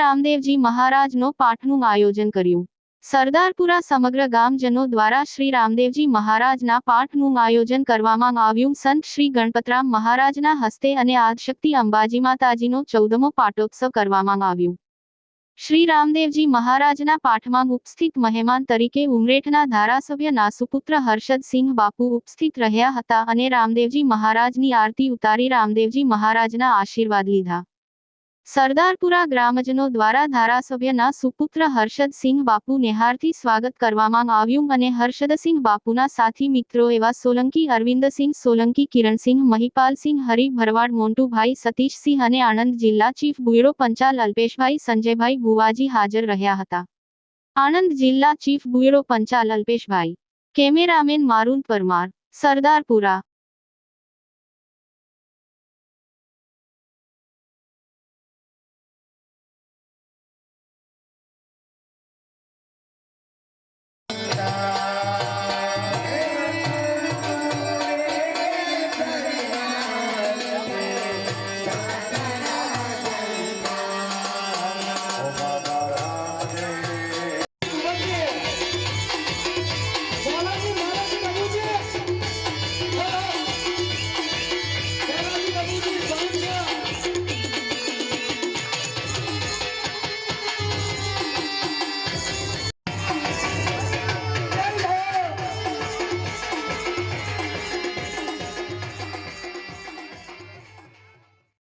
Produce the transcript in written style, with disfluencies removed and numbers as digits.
રામદેવજી મહારાજનો પાઠનું આયોજન કર્યું। સરદારપુરા સમગ્ર ગામજનો દ્વારા શ્રી રામદેવજી મહારાજના પાઠનું આયોજન કરવામાં આવ્યું। સંત શ્રી ગણપતરામ મહારાજના હસ્તે અને આદિશક્તિ અંબાજી માતાજીનો 14મો પાટોત્સવ કરવામાં આવ્યો। શ્રી રામદેવજી મહારાજના પાઠમાં ઉપસ્થિત મહેમાન તરીકે ઉમરેઠના ધારાસભ્યના સુપુત્ર હર્ષદસિંહ બાપુ ઉપસ્થિત રહ્યા હતા અને રામદેવજી મહારાજની આરતી ઉતારી રામદેવજી મહારાજના આશીર્વાદ લીધા। સરદારપુરા ગ્રામજનો દ્વારા ધારાસભ્યના સુપુત્ર હર્ષદસિંહ બાપુને હાર્દિક સ્વાગત કરવામાં આવ્યું અને હર્ષદસિંહ બાપુના સાથી મિત્રો એવા સોલંકી અરવિંદસિંહ સોલંકી, કિરણસિંહ, મહિપાલસિંહ, હરિ ભરવાડ, મોન્ટુભાઈ, સતીશસિંહ અને આણંદ જિલ્લા ચીફ બ્યુરો પંચાલ અલ્પેશભાઈ, સંજયભાઈ ભુવાજી હાજર રહ્યા હતા। આણંદ જિલ્લા ચીફ બ્યુરો પંચાલ અલ્પેશભાઈ। કેમેરામેન મારુન પરમાર, સરદારપુરા।